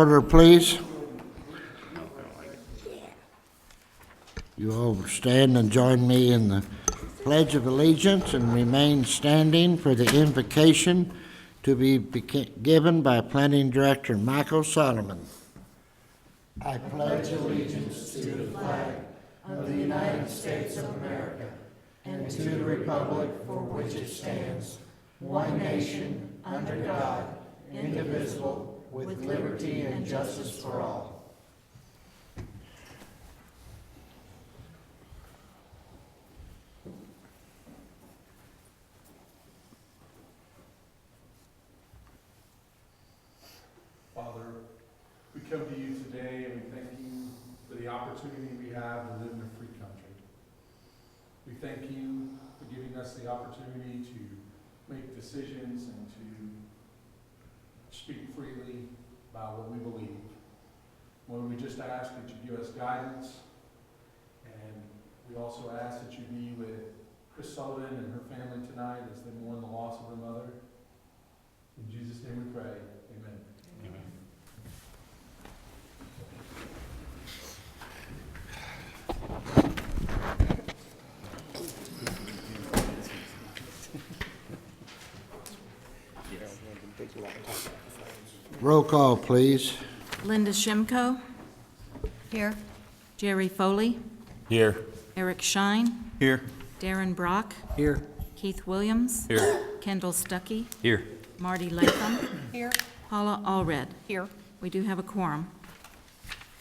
Order, please. You all stand and join me in the Pledge of Allegiance and remain standing for the invocation to be given by Planning Director Michael Solomon. I pledge allegiance to the flag of the United States of America and to the republic for which it stands, one nation, under God, indivisible, with liberty and justice for all. Father, we come to you today and we thank you for the opportunity we have to live in a free country. We thank you for giving us the opportunity to make decisions and to speak freely about what we believe. Lord, we just ask that you give us guidance, and we also ask that you be with Chris Sullivan and her family tonight as they mourn the loss of their mother. In Jesus' name we pray. Amen. Amen. Roll call, please. Linda Shimko. Here. Jerry Foley. Here. Eric Shine. Here. Darren Brock. Here. Keith Williams. Here. Kendall Stuckey. Here. Marty Latham. Here. Paula Allred. Here. We do have a quorum.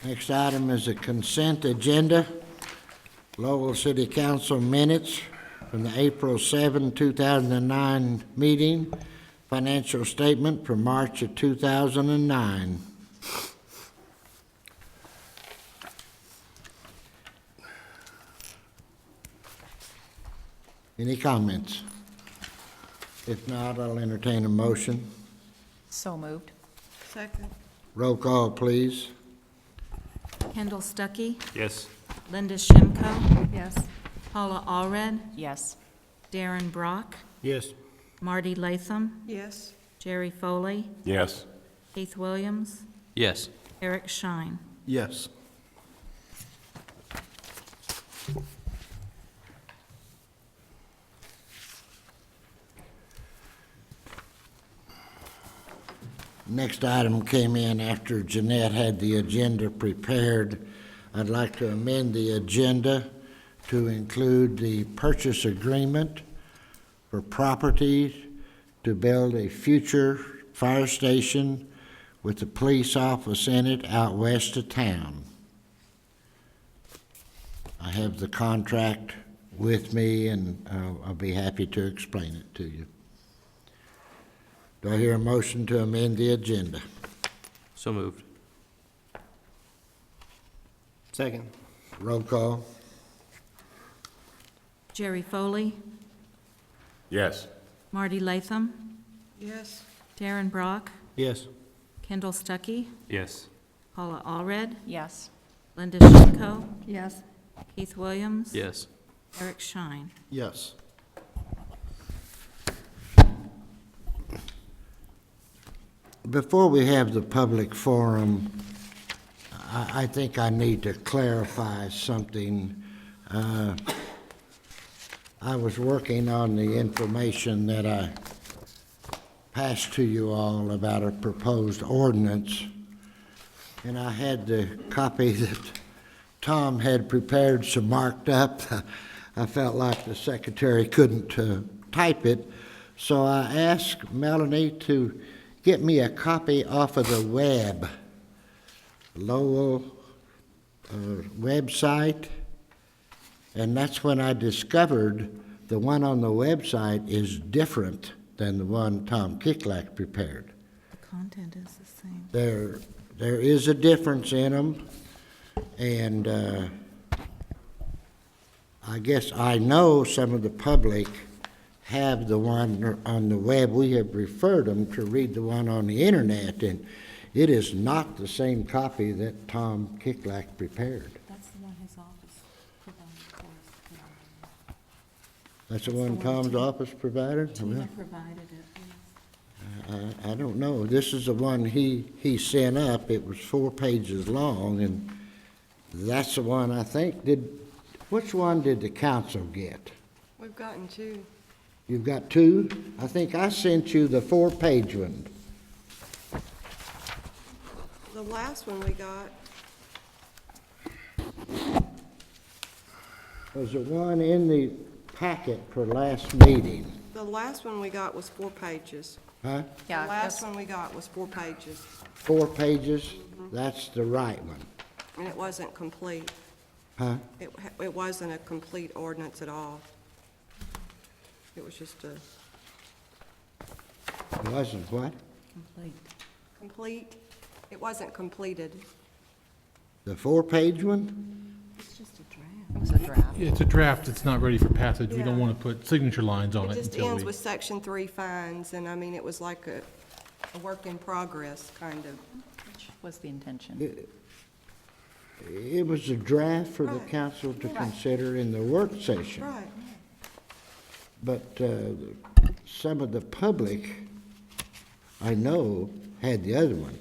Next item is a consent agenda. Lowell City Council minutes from the April 7, 2009 meeting. Financial statement for March of 2009. Any comments? If not, I'll entertain a motion. So moved. Second. Roll call, please. Kendall Stuckey. Yes. Linda Shimko. Yes. Paula Allred. Yes. Darren Brock. Yes. Marty Latham. Yes. Jerry Foley. Yes. Keith Williams. Yes. Eric Shine. Yes. Next item came in after Jeanette had the agenda prepared. I'd like to amend the agenda to include the purchase agreement for property to build a future fire station with a police office in it out west of town. I have the contract with me, and I'll be happy to explain it to you. Do I hear a motion to amend the agenda? So moved. Second. Roll call. Jerry Foley. Yes. Marty Latham. Yes. Darren Brock. Yes. Kendall Stuckey. Yes. Paula Allred. Yes. Linda Shimko. Yes. Keith Williams. Yes. Eric Shine. Yes. Before we have the public forum, I think I need to clarify something. I was working on the information that I passed to you all about a proposed ordinance, and I had the copy that Tom had prepared so marked up. I felt like the secretary couldn't type it, so I asked Melanie to get me a copy off of the web, Lowell website, and that's when I discovered the one on the website is different than the one Tom Kicklack prepared. The content is the same. There is a difference in them, and I guess I know some of the public have the one on the web. We have referred them to read the one on the internet, and it is not the same copy that Tom Kicklack prepared. That's the one his office provided for us. That's the one Tom's office provided? Tina provided it, yes. I don't know. This is the one he sent up. It was 4 pages long, and that's the one I think which one did the council get? We've gotten two. You've got 2? I think I sent you the 4-page one. The last one we got, Was the one in the packet for last meeting? the last one we got was 4 pages. Huh? Yeah, The last one we got was 4 pages, 4 pages? That's the right one. and it wasn't complete. Huh? It wasn't a complete ordinance at all. It was just a It wasn't what? complete, it wasn't completed. The 4-page one? It's just a draft. it was a draft. Yeah, it's a draft, it's not ready for passage, we Yeah. don't want to put signature lines on It it just until ends we. with section 3 fines, and I mean, it was like a work in progress, kind of. Which was the intention. It was a draft for the Right. council to Right. consider in the work session. Right. But some of the public, I know, had the other one,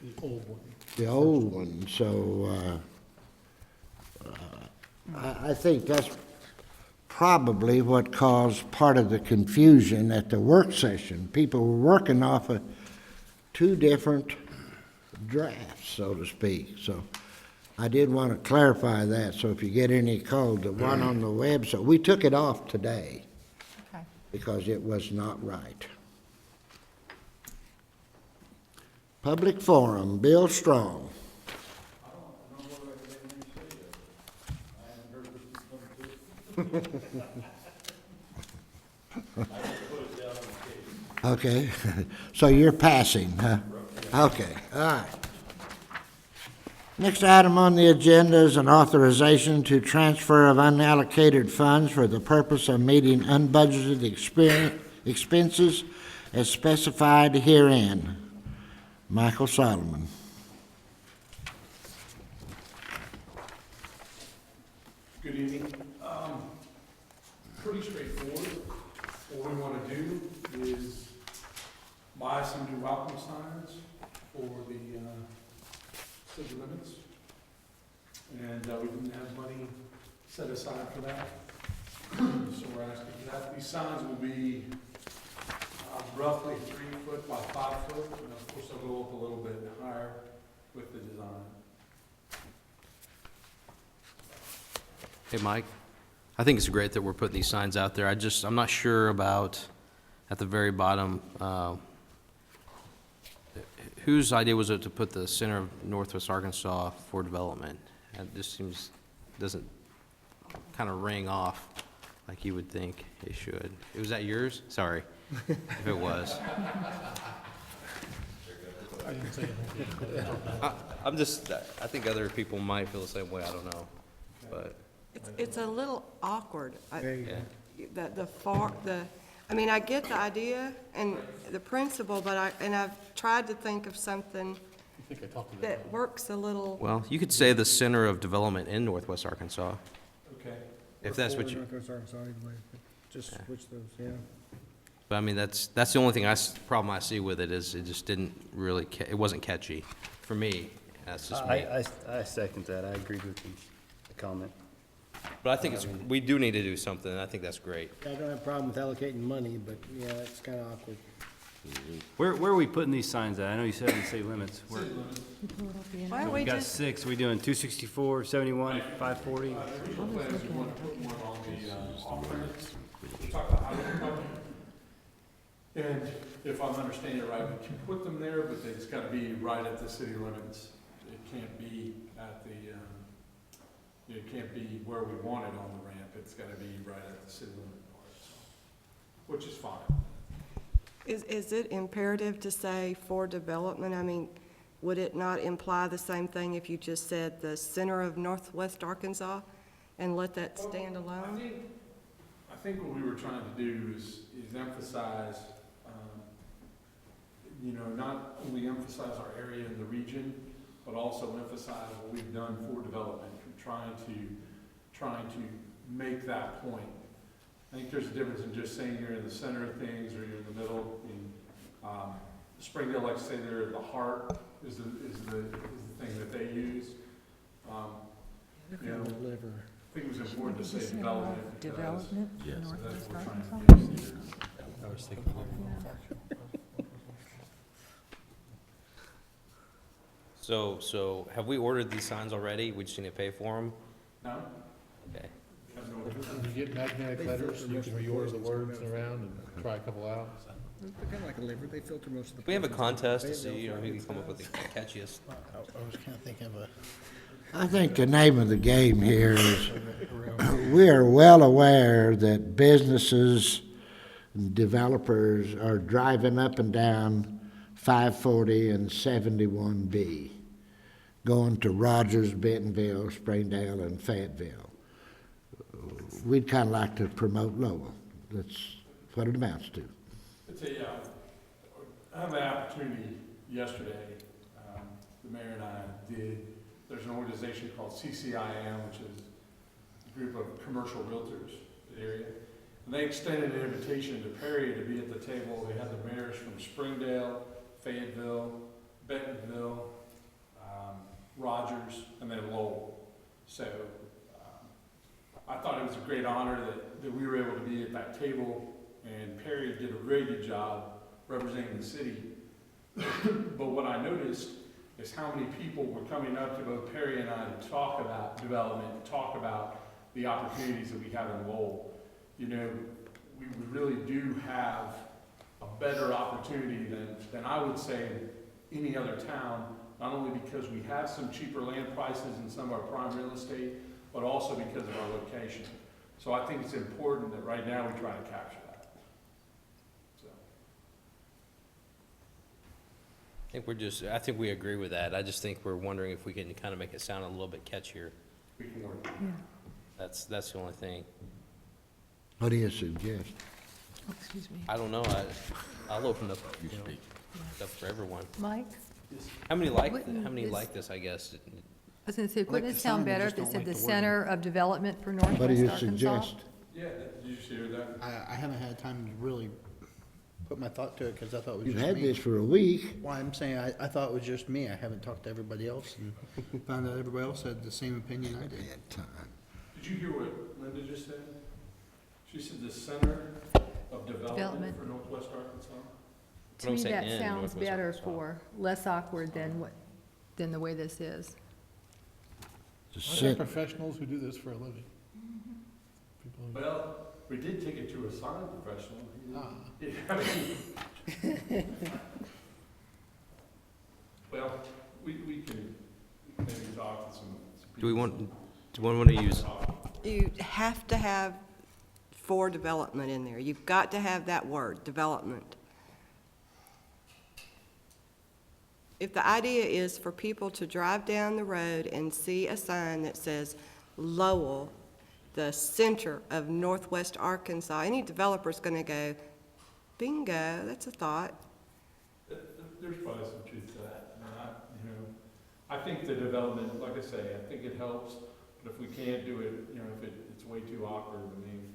The old one. the old one, so I think that's probably what caused part of the confusion at the work session. People were working off of 2 different drafts, so to speak, so I did want to clarify that, so if you get any called, the one on the web, so we took it off today Okay. because it was not right. Public forum, Bill Strong. Okay, so you're passing, huh? Okay, all right. Next item on the agenda is an authorization to transfer of unallocated funds for the purpose of meeting unbudgeted expenses as specified herein. Michael Solomon. Good evening. Pretty straightforward. What we want to do is buy some new welcome signs for the city limits. And we didn't have money set aside for that. So we're asking for that. These signs will be roughly 3 foot by 5 foot. And of course, they'll go up a little bit higher with the design. Hey, Mike, I think it's great that we're putting these signs out there. I'm not sure about, at the very bottom, whose idea was it to put the center of Northwest Arkansas for development? It just doesn't kind of ring off like you would think it should. Was that yours? Sorry, if it was. I think other people might feel the same way, I don't know, but. It's a little awkward. Yeah. I mean, I get the idea and the principle, but I've tried to think of something that works a little, Well, you could say the center of development in Northwest Arkansas, Okay. if that's what you, Northwest Arkansas, either way, but just Yeah. switch those, yeah. but I mean, that's the only problem I see with it is it just didn't really, it wasn't catchy for me. That's just me. I second that. I agreed with the comment. But I think we do need to do something, and I think that's great. I don't have a problem with allocating money, but yeah, it's kind of awkward. Where are we putting these signs at? I know you said in city limits. why don't we We got just, 6. We doing 264, 71, 540? And if I'm understanding it right, we can put them there, but it's gotta be right at the city limits. It can't be at the, it can't be where we want it on the ramp. It's gotta be right at the city limit part, so, which is fine. is it imperative to say for development? I mean, would it not imply the same thing if you just said the center of Northwest Arkansas and let that stand alone? I think what we were trying to do is emphasize, not only emphasize our area in the region, but also emphasize what we've done for development, trying to make that point. I think there's a difference in just saying you're in the center of things or you're in the middle. Springdale, like I say, they're at the heart, is the thing that they use. You know, Liver. I think it was important to say development. because- Development Yes. in So that's Northwest what we're Arkansas? trying to do here. I was thinking. So have we ordered these signs already? We just need to pay for them? No? Okay. Have no- You get magnetic letters, you can reorder the words around and try a couple out. They're kind of like a liver, they filter most of the. We have a poisons. contest to see, you know, who can come up with the catchiest. I was kind of thinking of a. I think the name of the game here is, we are well aware that businesses and developers are driving up and down 540 and 71B, going to Rogers, Bentonville, Springdale, and Fayetteville. We'd kind of like to promote Lowell. That's what it amounts to. It's I had the opportunity yesterday, the mayor and I did, there's an organization called CCIM, which is a group of commercial realtors in the area. And they extended an invitation to Perry to be at the table. They had the mayors from Springdale, Fayetteville, Bentonville, Rogers, and then Lowell. So I thought it was a great honor that we were able to be at that table, and Perry did a very good job representing the city. But what I noticed is how many people were coming up to both Perry and I to talk about development, to talk about the opportunities that we have in Lowell. You know, we really do have a better opportunity than I would say any other town, not only because we have some cheaper land prices in some of our prime real estate, but also because of our location. So I think it's important that right now we try to capture that. So. I think we agree with that. I just think we're wondering if we can kind of make it sound a little bit catchier. We can work. That's the only thing. What do you suggest? Excuse me. I don't know. I'll open up, you know, stuff for everyone. Mike? How many like Wouldn't like this, I guess? I was gonna say, like wouldn't the it sound sign, I better just if it don't said like the the Center of Development for What do Northwest you Arkansas? suggest? Yeah, did you hear that? I haven't had time to really put my thought to it, because I thought it was You've just had me. this for a week. Well, I'm saying, I thought it was just me, I haven't talked to everybody else, and found out everybody else had the same opinion I did. Did you hear what Linda just said? She said the Center of Development Development. for Northwest Arkansas. To I'm me, saying that in sounds Northwest better Arkansas. for, less awkward than the way this is. The Aren't there cen- professionals who do this for a living? People who- Well, we did take it to a sign professional. Ah. Well, we can maybe talk to some Do we people. want to use? You have to have for development in there. You've got to have that word, development. If the idea is for people to drive down the road and see a sign that says Lowell, the center of Northwest Arkansas, any developer's gonna go, bingo, that's a thought. There's probably some truth to that. I think the development, like I say, I think it helps, but if we can't do it, if it's way too awkward, I mean.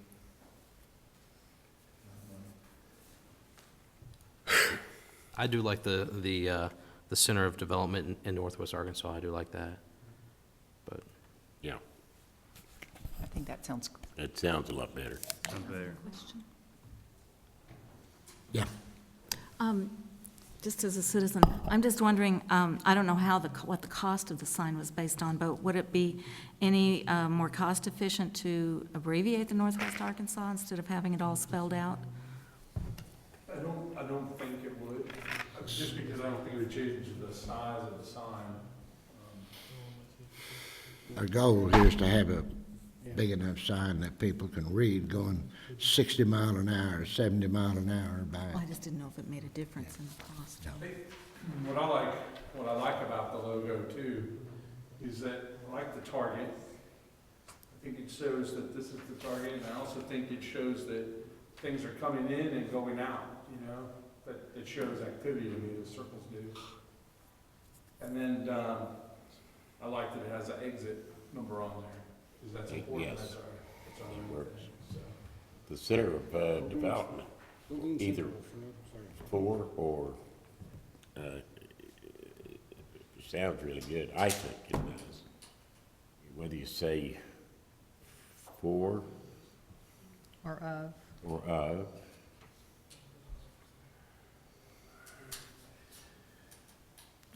I do like the Center of Development in Northwest Arkansas. I do like that. But Yeah, I think that sounds, that sounds a lot better. Sounds better. Yeah. Just as a citizen, I'm just wondering, I don't know what the cost of the sign was based on, but would it be any more cost efficient to abbreviate the Northwest Arkansas instead of having it all spelled out? I don't think it would, just because I don't think it would change the size of the sign. Our goal here is to have a big enough sign that people can read going 60 mile an hour, 70 mile an hour Well, I by. just didn't know if it made a difference in the cost. I think what I like about the logo too, is that I like the target. I think it shows that this is the target, and I also think it shows that things are coming in and going out, that it shows activity to me, the circles do. And then, I like that it has an exit number on there, because that's important, Yes. that's our It works. thing, so. The Center of Development, either 4 or, sounds really good. I think it does. Whether you say 4 Or of? or of,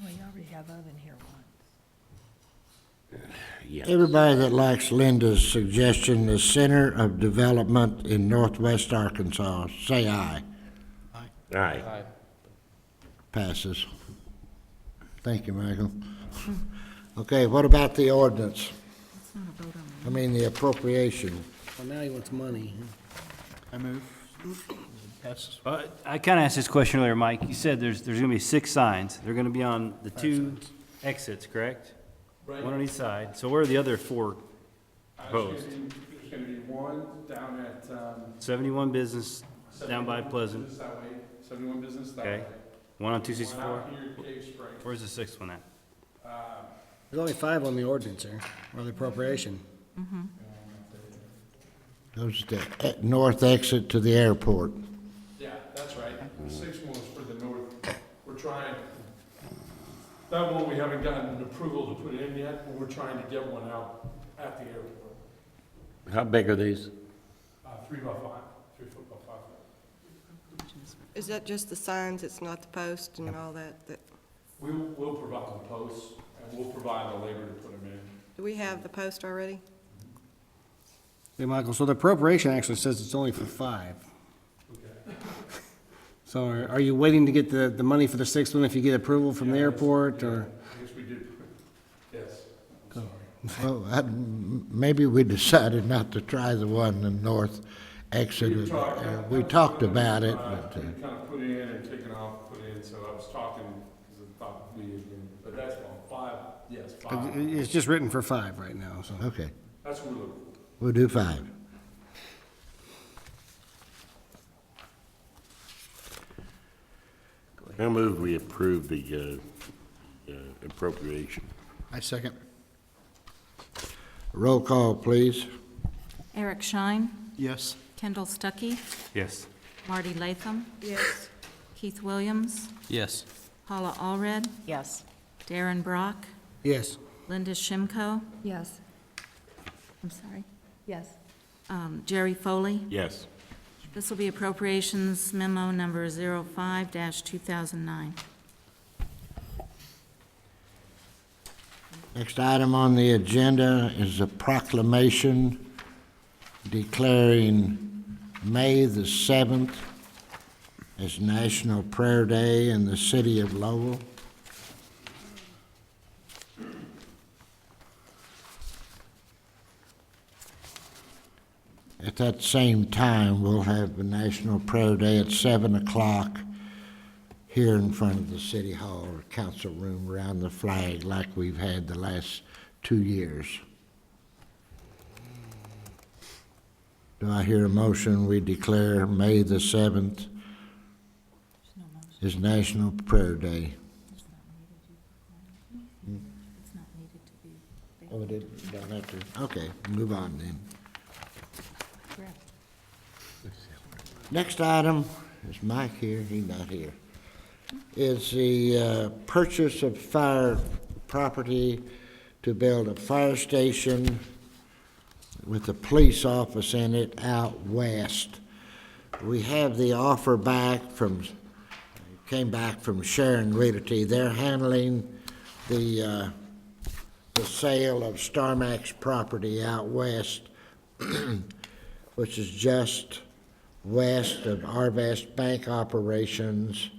Well, you already have of in here once. yes. Everybody that likes Linda's suggestion, the Center of Development in Northwest Arkansas, say aye. Aye. Passes. Thank you, Michael. Okay, what about the ordinance? It's not a vote on I mean, the appropriation. Well, now he wants money. I move. Passes. I kind of asked this question earlier, Mike. You said there's going to be 6 signs. They're going to be on the 2 exits, correct? Right. One on each side. So where are the other 4 proposed? There's gonna be one down at, 71 Business down by 71 Pleasant. Business that way, 71 Business that Okay. way. One on One 264. out here at Cave Spring. Where's the 6th one at? There's only 5 on the ordinance there, or the appropriation. Goes to north exit to the airport. Yeah, that's right. The 6th one was for the north. We're trying, that one we haven't gotten approval to put in yet, but we're trying to get one out at the airport. How big are these? 3 by 5, 3 foot by 5 foot. Is that just the signs, it's not the post and all that? We'll provide the posts and we'll provide the labor to put them in. Do we have the post already? Hey, Michael, so the appropriation actually says it's only for 5. Okay. So are you waiting to get the money for the 6th one if you get approval from the airport, or? I guess we did, yes. Well, maybe we decided not to try the one in the north exit. We talked about it, but, We kind of put in and taken off, put in, so I was talking, because I thought we, but that's one, 5, yes, 5. It's just written for 5 right now, so. okay, That's what we're looking for. we'll do 5. I move we approve the appropriation. I second. Roll call, please. Eric Shine, Yes. Kendall Stuckey, Yes. Marty Latham, Yes. Keith Williams, Yes. Paula Allred, Yes. Darren Brock, Yes. Linda Shimko, Yes. I'm sorry, Yes. Jerry Foley. Yes. This will be appropriations memo number 05-2009. Next item on the agenda is a proclamation declaring May the 7th as National Prayer Day in the city of Lowell. At that same time, we'll have a National Prayer Day at 7 o'clock here in front of the City Hall or Council Room around the flag like we've had the last 2 years. Do I hear a motion we declare May the 7th is National Prayer Day? It's not needed to be. Oh, it don't have to, okay, move on then. Next item, is Mike here? He's not here. Is the purchase of fire property to build a fire station with a police office in it out west. We have the offer back came back from Sharon Realty. They're handling the sale of Starmax property out west, which is just west of Arvest Bank operations,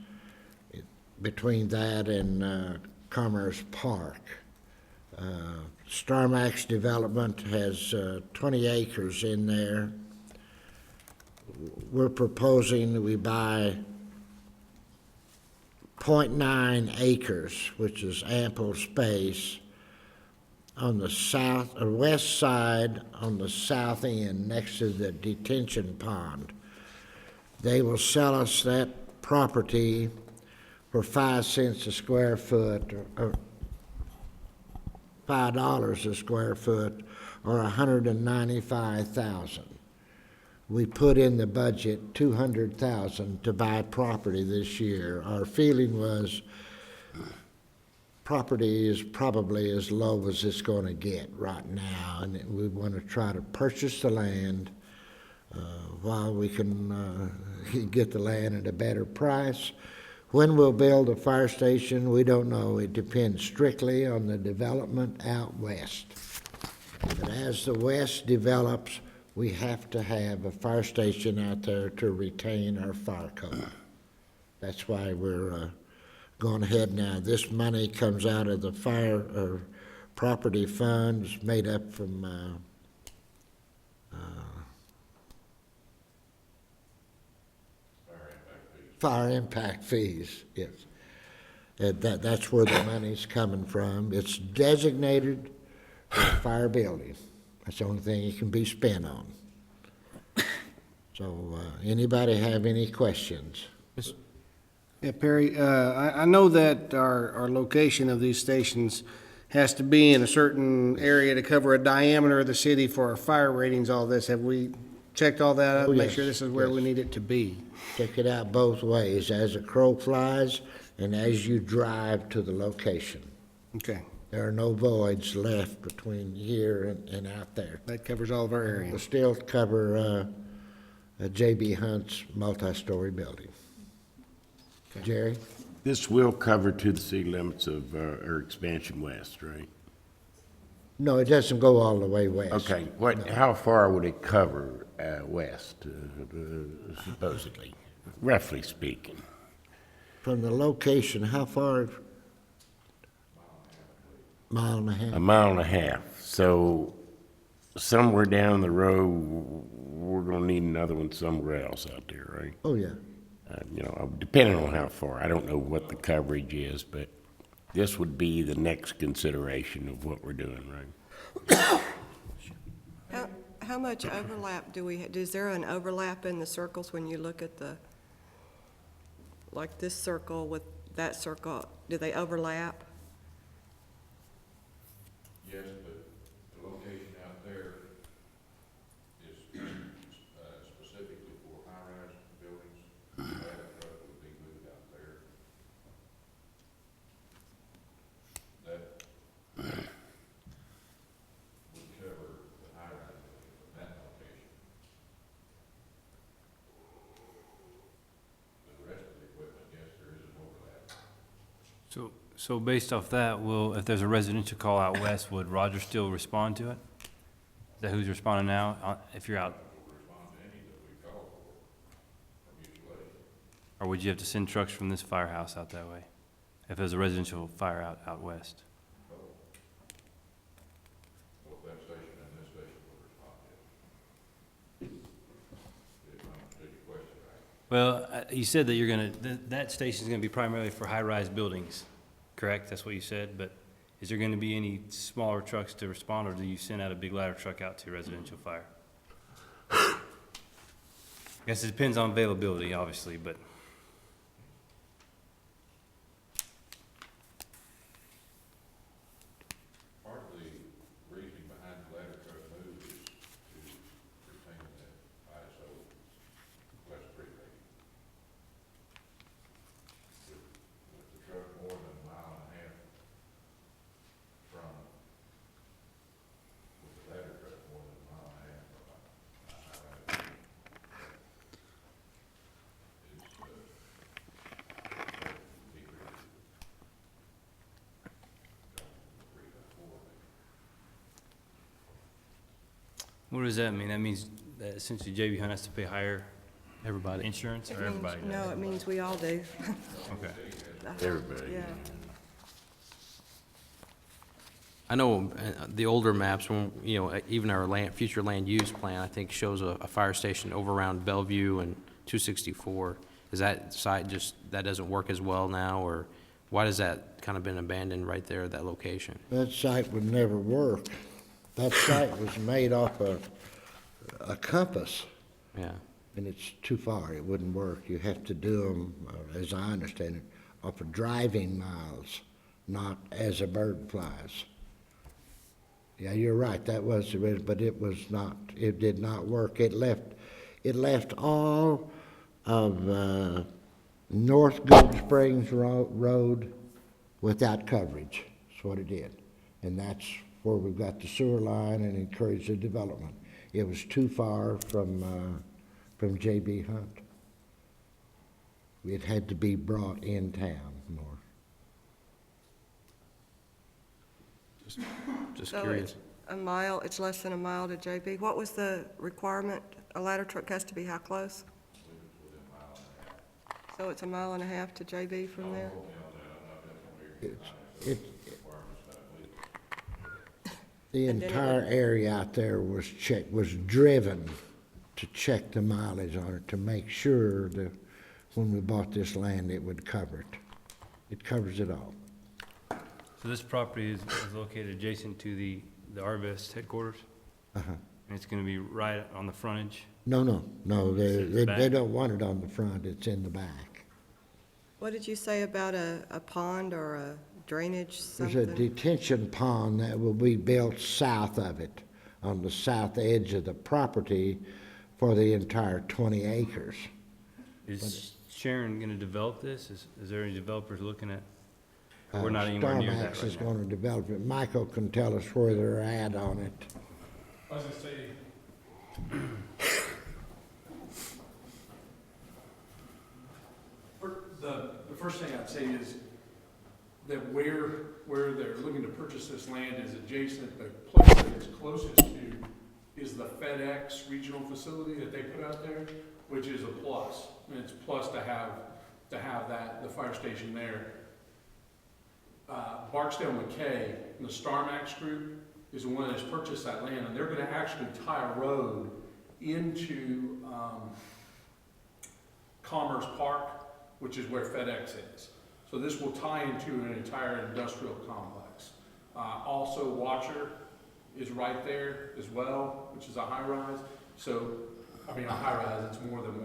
between that and Commerce Park. Starmax Development has 20 acres in there. We're proposing that we buy 0.9 acres, which is ample space, on the south or west side on the south end next to the detention pond. They will sell us that property for 5 cents a square foot, or $5 a square foot, or $195,000. we put in the budget 200,000 to buy property this year. Our feeling was property is probably as low as it's going to get right now, and we want to try to purchase the land while we can get the land at a better price. When we'll build a fire station, we don't know. It depends strictly on the development out west. But as the west develops, we have to have a fire station out there to retain our fire code. That's why we're going ahead now. This money comes out of the fire or property funds made up from fire impact fees, yes. That's where the money's coming from. It's designated for a fire building. That's the only thing it can be spent on. So, anybody have any questions? Yeah, Perry, I know that our location of these stations has to be in a certain area to cover a diameter of the city for our fire ratings, all this. Have we checked all that out Oh, and make yes, sure this is where we yes. need it to be? Check it out both ways, as a crow flies and as you drive to the location. Okay, There are no voids left between here and out there. that covers all of our We'll area. still cover J.B. Hunt's multi-story building. Jerry? This will cover to the city limits of, or expansion west, right? No, it doesn't go all the way west. Okay, how far would it cover, west, supposedly, roughly speaking? From the location, how far? Mile and a half. A mile and a half. So somewhere down the road, we're gonna need another one somewhere else out there, right? Oh, yeah. You know, depending on how far. I don't know what the coverage is, but this would be the next consideration of what we're doing, right? How much overlap do we, is there an overlap in the circles when you look at the, like this circle with that circle, do they overlap? Yes, but the location out there is specifically for high-rise buildings. Ladder truck would be moved out there. That would cover the high-rise buildings in that location. The rest of the equipment, yes, there is an overlap. So based off that, if there's a residential call out west, would Roger still respond to it? Is that who's responding now, if you're out? Respond to any that we call for mutual aid. Or would you have to send trucks from this firehouse out that way? If there's a residential fire out west? Both that station and this station will respond to it. If I understood your question right. Well, you said that you're gonna, that station's gonna be primarily for high-rise buildings, correct? That's what you said, but is there gonna be any smaller trucks to respond, or do you send out a big ladder truck out to residential fire? I guess it depends on availability, obviously, but. Part of the reasoning behind the ladder truck move is to retain that ISO class 3 rating. With the truck more than a mile and a half from, with the ladder truck more than a mile and a half from a high-rise building, What does that mean? That means that essentially JB Hunt has to pay higher insurance, or It means- everybody does? No, it means we all do. Okay. Everybody. Yeah. I know the older maps, when, even our future land use plan, I think shows a fire station over around Bellevue and 264. Is that site that doesn't work as well now, or why does that kind of been abandoned right there at that location? That site would never work. That site was made off a compass, Yeah. and it's too far. It wouldn't work. You have to do them, as I understand it, off of driving miles, not as a bird flies. Yeah, you're right. That was the reason, but it was not. It did not work. It left It left all of North Gold Springs Road without coverage. That's what it did. And that's where we've got the sewer line and encouraged the development. It was too far from J.B. Hunt. It had to be brought in town more. Just So curious. it's a mile, it's less than a mile to JB. What was the requirement? A ladder truck has to be how close? So it's a mile and a half to JB from there? The And then it entire area out there was driven to check the mileage on it, to make sure that when we bought this land, it would cover it. It covers it all. So this property is located adjacent to the RVest headquarters? Uh-huh. And it's gonna be right on the frontage? No, It's in the they back? don't want it on the front, it's in the back. What did you say about a pond or a drainage There's a something? detention pond that will be built south of it, on the south edge of the property for the entire 20 acres. Is Sharon gonna develop this? Is there any developers looking at? We're not anywhere near that Starmax is right now. going to develop it. Michael can tell us where they're at on it. I was gonna say, the first thing I'd say is that where they're looking to purchase this land is adjacent, the place that it's closest to is the FedEx regional facility that they put out there, which is a plus. And it's plus to have that, the fire station there. Barksdale McKay, and the StarMax group, is the one that's purchased that land, and they're gonna actually tie a road into, Commerce Park, which is where FedEx is. So this will tie into an entire industrial complex. Also, Watcher is right there as well, which is a high-rise. So, I mean, a high-rise, it's more than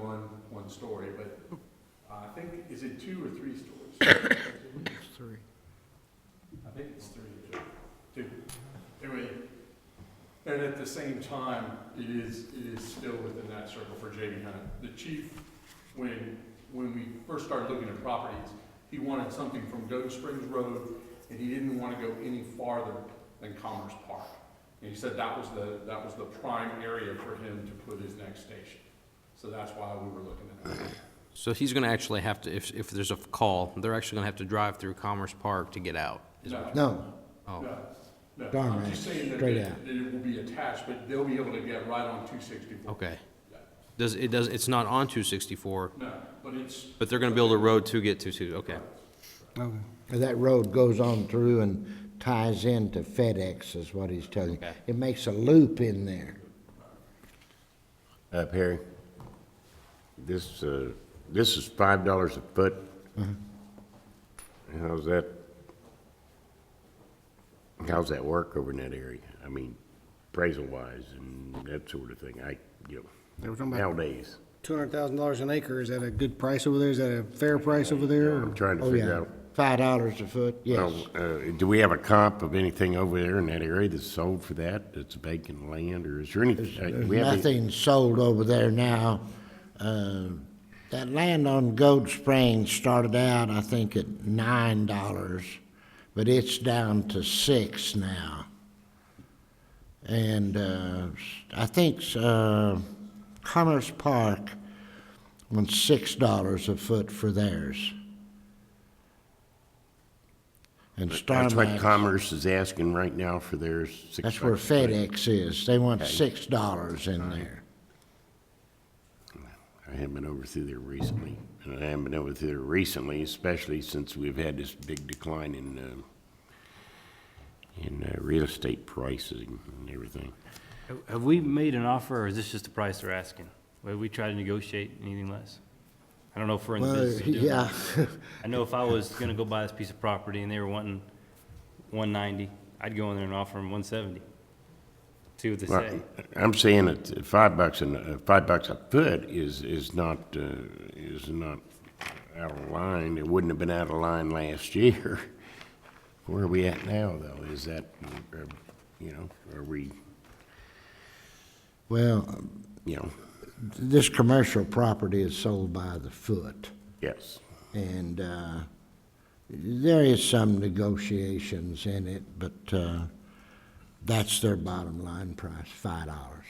one story, but I think, is it 2 or 3 stories? It's 3. I think it's 3. Anyway, and at the same time, it is still within that circle for J.B. Hunt. The chief, when we first started looking at properties, he wanted something from Goat Springs Road, and he didn't want to go any farther than Commerce Park. And he said that was the prime area for him to put his next station. So that's why we were looking at that. So he's gonna actually have to, if there's a call, they're actually gonna have to drive through Commerce Park to get out? No, Oh, No, Darn I'm right, just saying that straight that out. it will be attached, but they'll be able to get right on 264. okay. It's not on 264, No, but it's, but they're gonna build a road to get to, okay. Okay. and that road goes on through and ties into FedEx, is what he's telling you. Okay. It makes a loop in there. Perry, this is $5 a foot. How's that work over in that area? I mean, appraisal wise and that sort of thing. They were talking about Nowadays, $200,000 an acre. Is that a good price over there? Is that a fair price over there? I'm trying to Oh, figure yeah, out. $5 a foot, yes. Do we have a comp of anything over there in that area that's sold for that? That's vacant land, or is there anything? There's we have any- nothing sold over there now. That land on Gold Springs started out, I think, at $9, but it's down to $6 now. And I think Commerce Park wants $6 a foot for theirs. And That's what Starmax, Commerce is asking right now for theirs. that's where $6 a foot. FedEx is. They want Okay. $6 in there. I haven't been over through there recently, and I haven't been over through there recently, especially since we've had this big decline in real estate pricing and everything. Have we made an offer, or is this just the price they're asking? Have we tried to negotiate anything less? I don't know if we're in the Well, business of doing yeah. that. I know if I was gonna go buy this piece of property and they were wanting 190, I'd go in there and offer them 170. See what they Well, say. I'm saying that $5 a foot is not out of line. It wouldn't have been out of line last year. Where are we at now, though? Is that, are we, Well, you know, this commercial property is sold by the foot, Yes. and there is some negotiations in it, but that's their bottom line price, $5.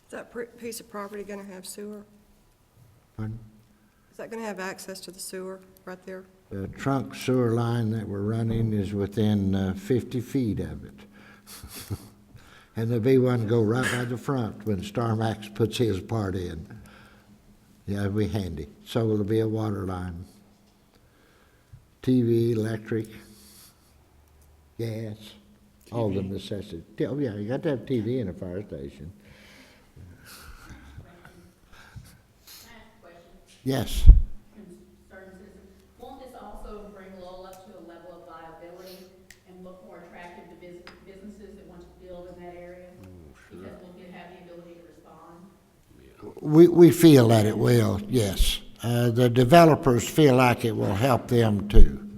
Is that piece of property gonna have sewer? Pardon? Is that gonna have access to the sewer right there? The trunk sewer line that we're running is within 50 feet of it. And there'll be one go right by the front when StarMax puts his part in. Yeah, it'll be handy. So it'll be a water line. TV, electric, gas, all the necessities. Oh, yeah, you got to have TV in a fire station. Yes. Concerned citizen, won't this also bring Lowell up to a level of viability and look more attractive to businesses that want to build in that area? Because we'll have the ability to respond? We feel that it will, yes. The developers feel like it will help them too.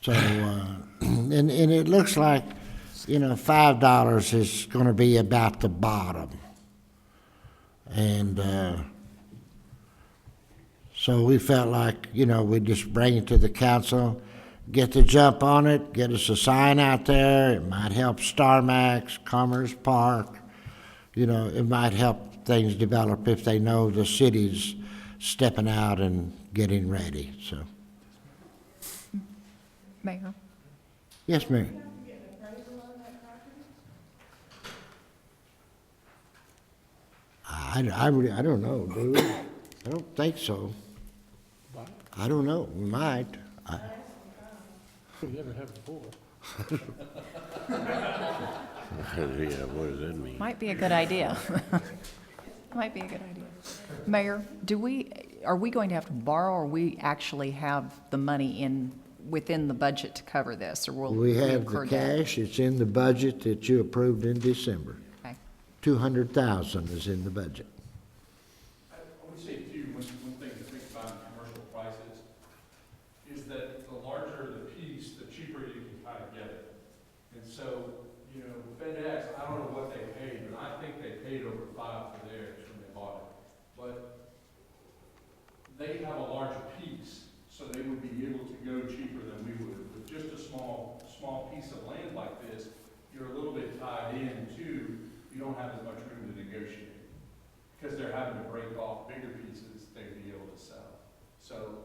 So, and it looks like, $5 is gonna be about the bottom. And, so we felt like, we'd just bring it to the council, get the jump on it, get us a sign out there. It might help StarMax, Commerce Park. It might help things develop if they know the city's stepping out and getting ready, so. Mayor? Yes, Mary? I don't know, do we? I don't think so. I don't know, we might. We never have before. Yeah, what does that mean? Might be a good idea. Might be a good idea. Mayor, are we going to have to borrow, or we actually have the money within the budget to cover this, or will We have the incur debt? cash, it's in the budget that you approved in December. Okay. 200,000 is in the budget. I would say too, one thing to think about in commercial prices is that the larger the piece, the cheaper you can kind of get it. And so, FedEx, I don't know what they paid, but I think they paid over $5 for theirs when they bought it. But they have a larger piece, so they would be able to go cheaper than we would. With just a small piece of land like this, you're a little bit tied in too. You don't have as much room to negotiate because they're having to break off bigger pieces they'd be able to sell. So,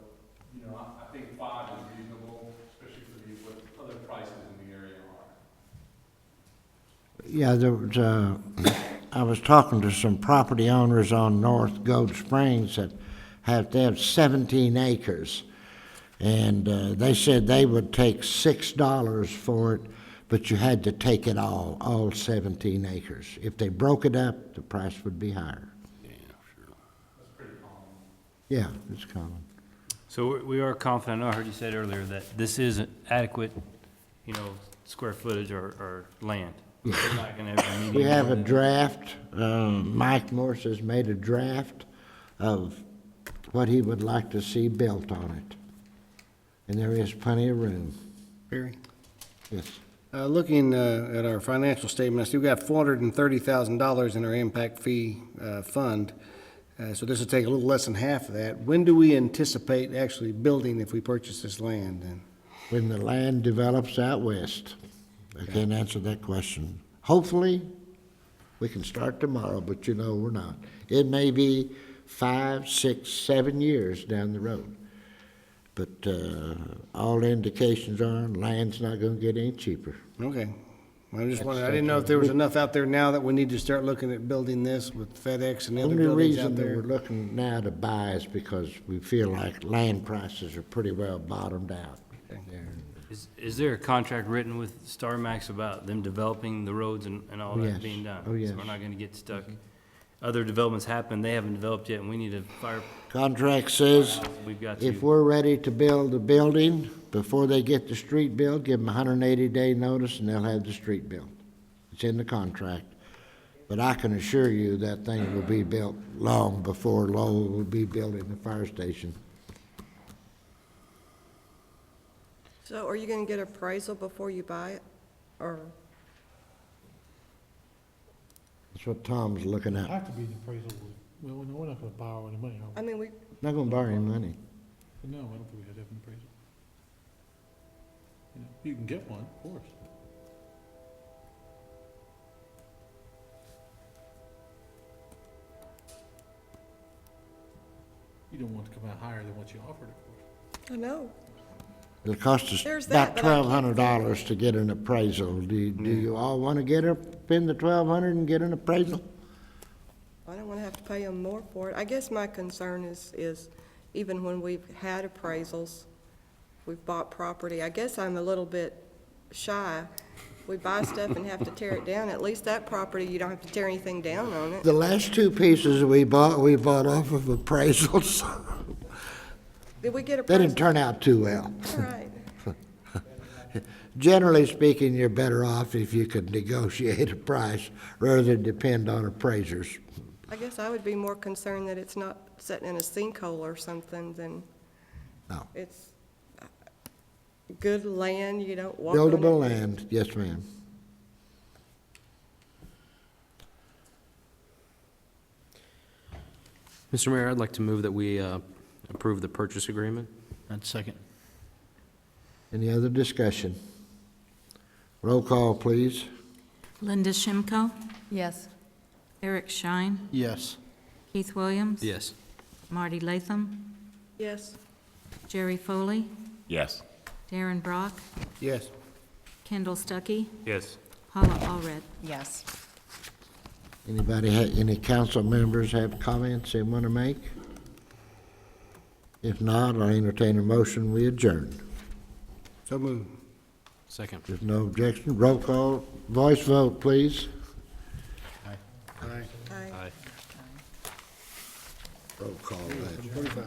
I think 5 is reasonable, especially for what other prices in the area are. Yeah, there was, I was talking to some property owners on North Gold Springs that they have 17 acres. And they said they would take $6 for it, but you had to take it all 17 acres. If they broke it up, the price would be higher. Yeah, sure. That's pretty common. Yeah, it's common. So we are confident, I heard you said earlier, that this is adequate, square footage or land. We're not gonna ever need We any have more a than- draft, Mike Morse has made a draft of what he would like to see built on it. And there is plenty of room. Barry? Yes. Looking at our financial statements, we've got $430,000 in our impact fee fund. So this will take a little less than half of that. When do we anticipate actually building if we purchase this land then? When the land develops out west. I can't answer that question. Hopefully, we can start tomorrow, but we're not. It may be 5, 6, 7 years down the road. But all indications are land's not gonna get any cheaper. Okay. I just wondered, I didn't know if there was enough out there now that we need to start looking at building this with FedEx and the other Only buildings out reason that there. we're looking now to buy is because we feel like land prices are pretty well bottomed out. there. Is there a contract written with StarMax about them developing the roads and all Oh, that yes. being done? Oh, yes. So we're not gonna get stuck. Other developments happen, they haven't developed yet, and we need a fire, Contract says we've got if to. we're ready to build a building, before they get the street built, give them a 180-day notice and they'll have the street built. It's in the contract. But I can assure you that thing will be built long before Lowell will be building the fire station. So are you gonna get appraisal before you buy it, or? That's what Tom's looking at. Have to be an appraisal, well, no, we're not gonna borrow any money, are I mean, we, Not gonna borrow any money. we? No, I don't think we have to have an appraisal. You know, you can get one, of course. You don't want to come out higher than what you offered, of course. I know. It'll cost us There's that, about but I can't $1,200 to get an appraisal. Do you all wanna spend the $1,200 and get an appraisal? I don't wanna have to pay them more for it. I guess my concern is even when we've had appraisals, we've bought property, I guess I'm a little bit shy. We buy stuff and have to tear it down. At least that property, you don't have to tear anything down on it. The last two pieces we bought off of appraisals. Did we get They didn't appraisals? turn out too well. All right. Generally speaking, you're better off if you could negotiate a price rather than depend on appraisers. I guess I would be more concerned that it's not sitting in a sinkhole or something than No. it's good land, you don't walk on it. Buildable land, yes, ma'am. Mr. Mayor, I'd like to move that we approve the purchase agreement. That's second. Any other discussion? Roll call, please. Linda Shimko, Yes. Eric Shine, Yes. Keith Williams. Yes. Marty Latham, Yes, Jerry Foley, Yes. Darren Brock, Yes. Kendall Stuckey, Yes. Paula Allred. Yes. Any council members have comments they want to make? If not, I'll entertain a motion, we adjourn. So moved. Second. There's no objection. Roll call, voice vote, please. Aye. I. Aye. Roll call, that's 45.